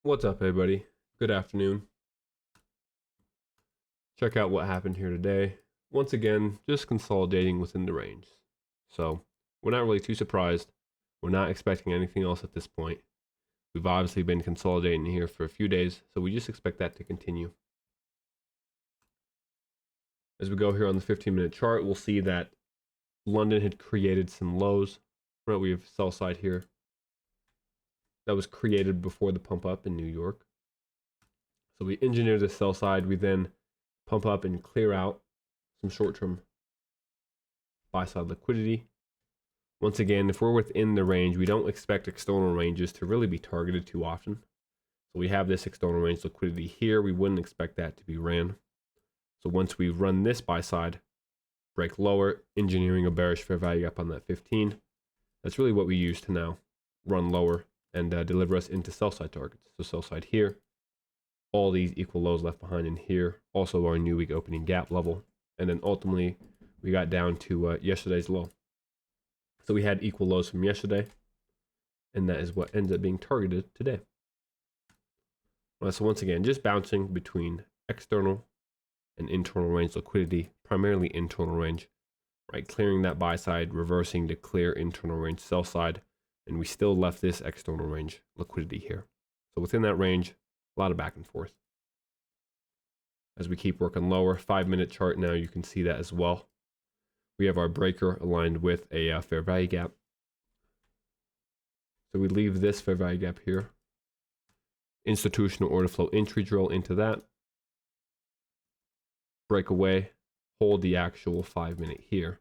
What's up, everybody? Good afternoon. Check out what happened here today. Once again, just consolidating within the range. So we're not really too surprised. We're not expecting anything else at this point. We've obviously been consolidating here for a few days, so we just expect that to continue. As we go here on the 15-minute chart, we'll see that London had created some lows. Right, we have sell side here. That was created before the pump up in New York. So we engineer the sell side. We then pump up and clear out some short-term buy side liquidity. Once again, if we're within the range, we don't expect external ranges to really be targeted too often. So we have this external range liquidity here. We wouldn't expect that to be ran. So once we run this buy side, break lower, engineering a bearish fair value gap on that 15, that's really what we use to now run lower and deliver us into sell side targets. So sell side here, all these equal lows left behind in here, also our new week opening gap level. And then ultimately we got down to yesterday's low. So we had equal lows from yesterday, and that is what ends up being targeted today. So once again, just bouncing between external and internal range liquidity, primarily internal range, right? Clearing that buy side, reversing to clear internal range sell side, and we still left this external range liquidity here. So within that range, a lot of back and forth. As we keep working lower, 5-minute chart now, you can see that as well. We have our breaker aligned with a fair value gap. So we leave this fair value gap here. Institutional order flow entry drill into that. Break away, hold the actual 5-minute here.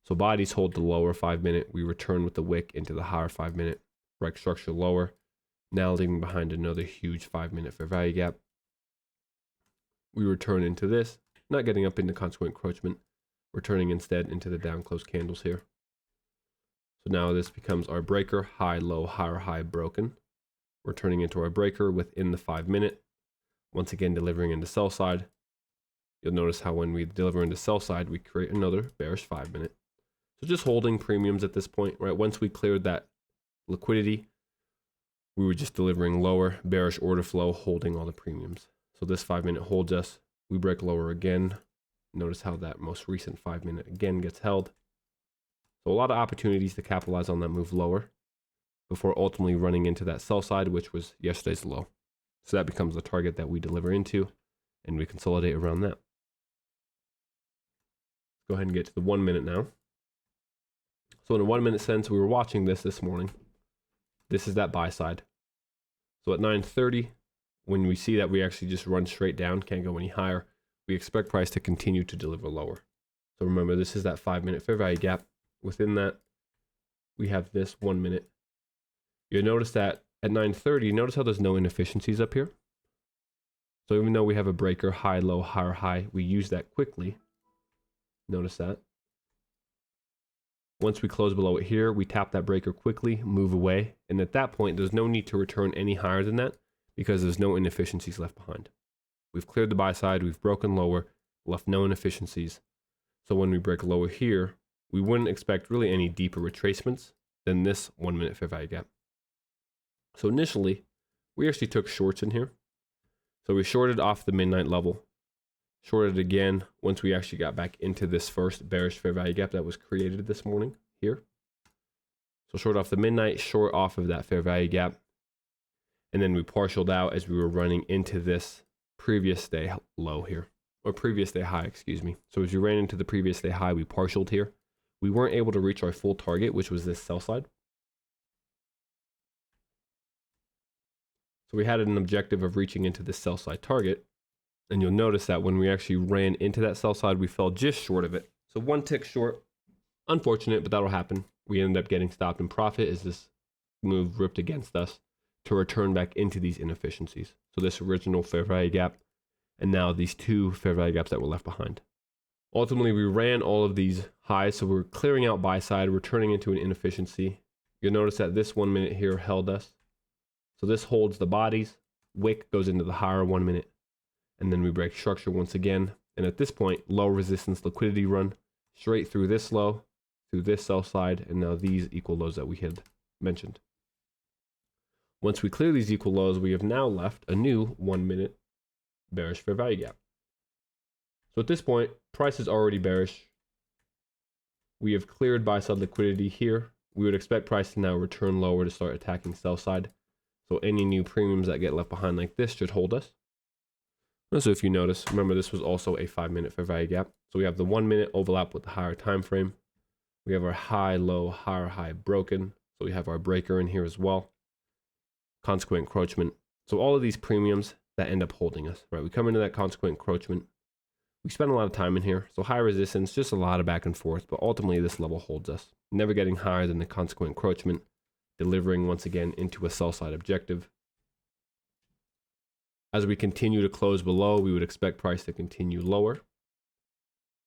So bodies hold the lower 5-minute. We return with the wick into the higher 5-minute. Break structure lower. Now leaving behind another huge 5-minute fair value gap. We return into this, not getting up into consequent encroachment, returning instead into the down close candles here. So now this becomes our breaker, high, low, higher, high, broken. We're turning into our breaker within the 5-minute. Once again, delivering into sell side. You'll notice how when we deliver into sell side, we create another bearish 5-minute. So just holding premiums at this point, right? Once we cleared that liquidity, we were just delivering lower, bearish order flow, holding all the premiums. So this 5-minute holds us. We break lower again. Notice how that most recent 5-minute again gets held. So a lot of opportunities to capitalize on that move lower before ultimately running into that sell side, which was yesterday's low. So that becomes the target that we deliver into, and we consolidate around that. Go ahead and get to the 1-minute now. So in a 1-minute sense, we were watching this morning. This is that buy side. So at 9:30, when we see that we actually just run straight down, can't go any higher, we expect price to continue to deliver lower. So remember, this is that 5-minute fair value gap. Within that, we have this 1-minute. You'll notice that at 9:30, notice how there's no inefficiencies up here. So even though we have a breaker, high, low, higher, high, we use that quickly. Notice that. Once we close below it here, we tap that breaker quickly, move away. And at that point, there's no need to return any higher than that because there's no inefficiencies left behind. We've cleared the buy side, we've broken lower, left no inefficiencies. So when we break lower here, we wouldn't expect really any deeper retracements than this 1-minute fair value gap. So initially, we actually took shorts in here. So we shorted off the midnight level, shorted again once we actually got back into this first bearish fair value gap that was created this morning here. So short off the midnight, short off of that fair value gap. And then we partialed out as we were running into this previous day low here, or previous day high, excuse me. So as we ran into the previous day high, we partialed here. We weren't able to reach our full target, which was this sell side. So we had an objective of reaching into this sell side target. And you'll notice that when we actually ran into that sell side, we fell just short of it. So 1 tick short, unfortunate, but that'll happen. We ended up getting stopped in profit as this move ripped against us to return back into these inefficiencies. So this original fair value gap, and now these two fair value gaps that were left behind. Ultimately, we ran all of these highs, so we're clearing out buy side, returning into an inefficiency. You'll notice that this 1-minute here held us. So this holds the bodies, wick goes into the higher 1-minute, and then we break structure once again. And at this point, low resistance liquidity run straight through this low, through this sell side, and now these equal lows that we had mentioned. Once we clear these equal lows, we have now left a new 1 minute bearish fair value gap. So at this point, price is already bearish. We have cleared buy side liquidity here. We would expect price to now return lower to start attacking sell side. So any new premiums that get left behind like this should hold us. So if you notice, remember this was also a 5 minute fair value gap. So we have the 1 minute overlap with the higher time frame. We have our high, low, higher, high broken. So we have our breaker in here as well. Consequent encroachment. So all of these premiums that end up holding us, right? We come into that consequent encroachment. We spend a lot of time in here. So high resistance, just a lot of back and forth, but ultimately this level holds us. Never getting higher than the consequent encroachment, delivering once again into a sell side objective. As we continue to close below, we would expect price to continue lower.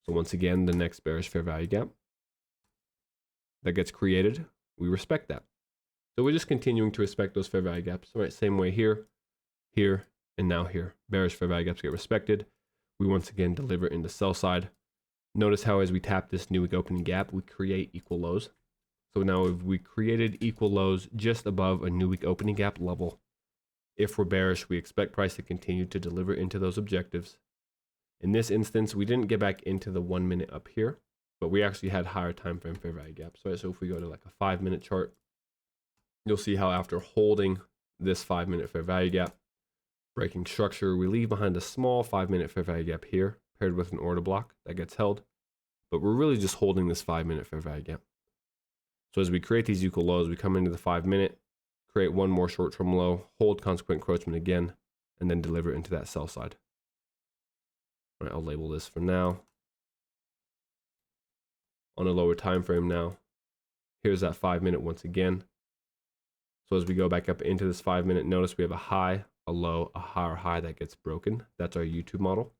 So once again, the next bearish fair value gap that gets created, we respect that. So we're just continuing to respect those fair value gaps. All right, same way here, here, and now here. Bearish fair value gaps get respected. We once again deliver in the sell side. Notice how as we tap this new week opening gap, we create equal lows. So now we created equal lows just above a new week opening gap level. If we're bearish, we expect price to continue to deliver into those objectives. In this instance, we didn't get back into the 1 minute up here, but we actually had higher time frame fair value gaps. Right? So if we go to like a 5 minute chart, you'll see how after holding this 5 minute fair value gap, breaking structure, we leave behind a small 5 minute fair value gap here, paired with an order block that gets held. But we're really just holding this 5 minute fair value gap. So as we create these equal lows, we come into the 5 minute, create one more short-term low, hold consequent encroachment again, and then deliver into that sell side. All right, I'll label this for now. On a lower time frame now, here's that 5 minute once again. So as we go back up into this 5 minute, notice we have a high, a low, a higher high that gets broken. That's our YouTube model.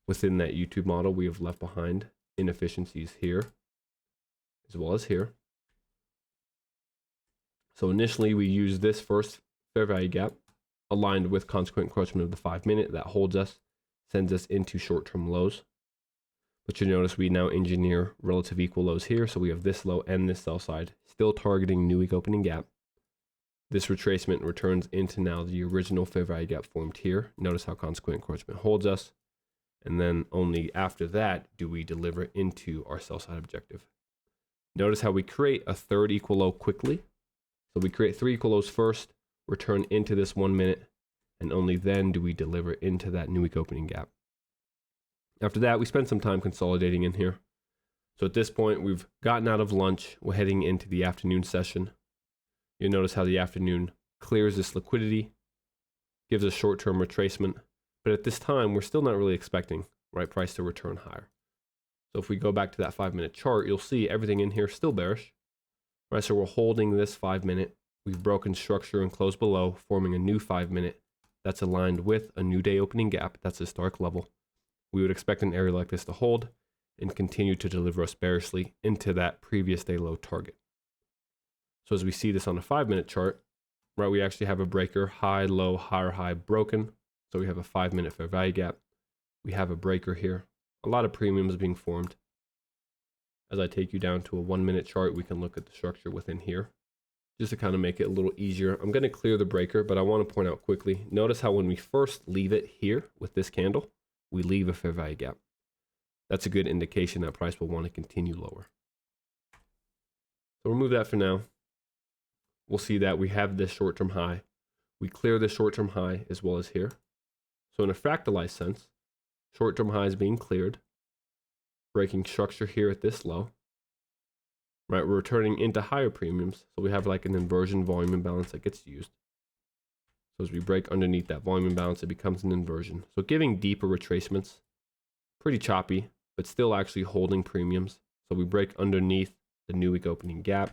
Within that YouTube model, we have left behind inefficiencies here, as well as here. So initially we use this first fair value gap aligned with consequent encroachment of the 5 minute that holds us, sends us into short-term lows. But you notice we now engineer relative equal lows here. So we have this low and this sell side still targeting new week opening gap. This retracement returns into now the original fair value gap formed here. Notice how consequent encroachment holds us. And then only after that do we deliver into our sell side objective. Notice how we create a third equal low quickly. So we create 3 equal lows first, return into this 1 minute, and only then do we deliver into that new week opening gap. After that, we spend some time consolidating in here. So at this point, we've gotten out of lunch. We're heading into the afternoon session. You'll notice how the afternoon clears this liquidity, gives us short-term retracement. But at this time, we're still not really expecting price to return higher. So if we go back to that 5 minute chart, you'll see everything in here still bearish. Right, so we're holding this 5 minute. We've broken structure and closed below, forming a new 5 minute that's aligned with a new day opening gap. That's a historic level. We would expect an area like this to hold and continue to deliver us bearishly into that previous day low target. So as we see this on a 5 minute chart, right, we actually have a breaker, high, low, higher, high, broken. So we have a 5 minute fair value gap. We have a breaker here. A lot of premiums being formed. As I take you down to a 1 minute chart, we can look at the structure within here just to kind of make it a little easier. I'm going to clear the breaker, but I want to point out quickly, notice how when we first leave it here with this candle, we leave a fair value gap. That's a good indication that price will want to continue lower. So remove that for now. We'll see that we have this short-term high. We clear the short-term high as well as here. So in a fractalized sense, short-term high is being cleared. Breaking structure here at this low, right? We're returning into higher premiums. So we have like an inversion volume imbalance that gets used. So as we break underneath that volume imbalance, it becomes an inversion. So giving deeper retracements, pretty choppy, but still actually holding premiums. So we break underneath the new week opening gap.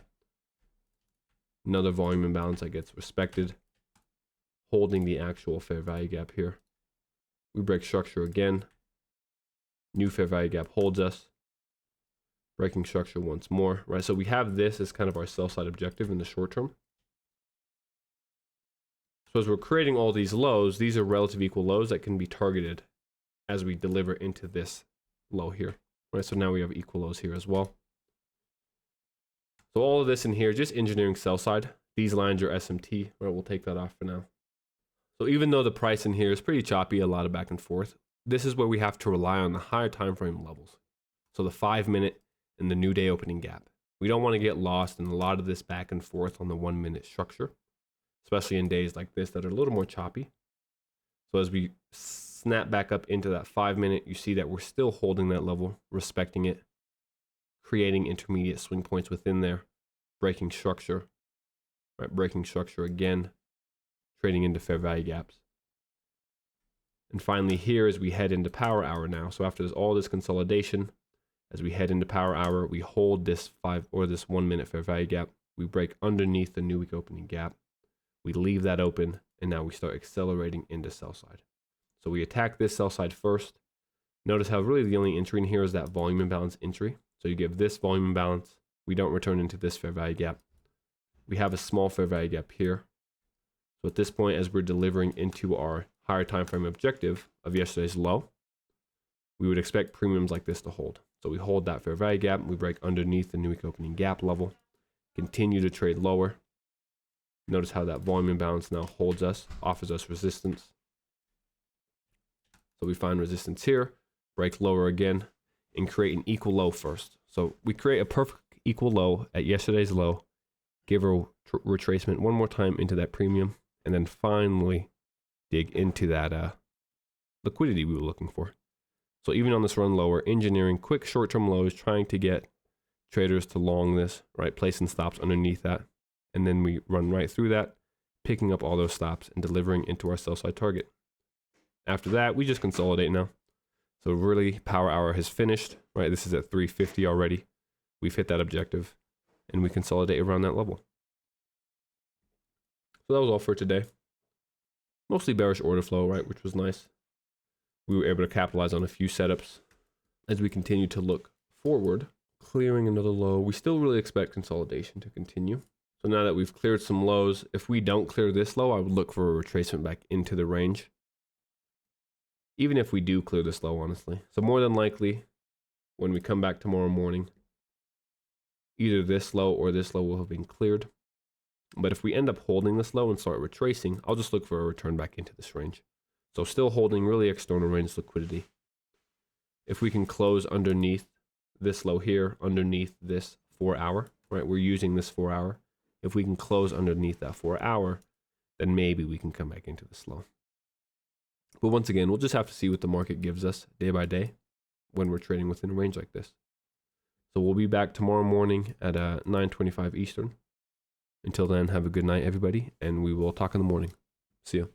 Another volume imbalance that gets respected, holding the actual fair value gap here. We break structure again. New fair value gap holds us. Breaking structure once more, right? So we have this as kind of our sell side objective in the short term. So as we're creating all these lows, these are relative equal lows that can be targeted as we deliver into this low here, right? So now we have equal lows here as well. So all of this in here, just engineering sell side. These lines are SMT, right? We'll take that off for now. So even though the price in here is pretty choppy, a lot of back and forth, this is where we have to rely on the higher time frame levels. So the 5 minute and the new day opening gap. We don't want to get lost in a lot of this back and forth on the 1 minute structure, especially in days like this that are a little more choppy. So as we snap back up into that 5 minute, you see that we're still holding that level, respecting it, creating intermediate swing points within there, breaking structure, right? Breaking structure again, trading into fair value gaps. And finally here, as we head into power hour now, so after all this consolidation, as we head into power hour, we hold this 1 minute fair value gap. We break underneath the new week opening gap. We leave that open, and now we start accelerating into sell side. So we attack this sell side first. Notice how really the only entry in here is that volume imbalance entry. So you give this volume imbalance. We don't return into this fair value gap. We have a small fair value gap here. So at this point, as we're delivering into our higher time frame objective of yesterday's low, we would expect premiums like this to hold. So we hold that fair value gap. We break underneath the new week opening gap level. Continue to trade lower. Notice how that volume imbalance now holds us, offers us resistance. So we find resistance here, break lower again, and create an equal low first. So we create a perfect equal low at yesterday's low, give a retracement one more time into that premium, and then finally dig into that liquidity we were looking for. So even on this run lower, engineering quick short-term lows, trying to get traders to long this, right? Placing stops underneath that. And then we run right through that, picking up all those stops and delivering into our sell side target. After that, we just consolidate now. So really, power hour has finished, right? This is at 350 already. We've hit that objective, and we consolidate around that level. So that was all for today. Mostly bearish order flow, right? Which was nice. We were able to capitalize on a few setups. As we continue to look forward, clearing another low, we still really expect consolidation to continue. So now that we've cleared some lows, if we don't clear this low, I would look for a retracement back into the range. Even if we do clear this low, honestly. So more than likely, when we come back tomorrow morning, either this low or this low will have been cleared. But if we end up holding this low and start retracing, I'll just look for a return back into this range. So still holding really external range liquidity. If we can close underneath this low here, underneath this 4 hour, right? We're using this 4 hour. If we can close underneath that 4 hour, then maybe we can come back into the low. But once again, we'll just have to see what the market gives us day by day when we're trading within a range like this. So we'll be back tomorrow morning at 9:25 Eastern. Until then, have a good night, everybody, and we will talk in the morning. See ya.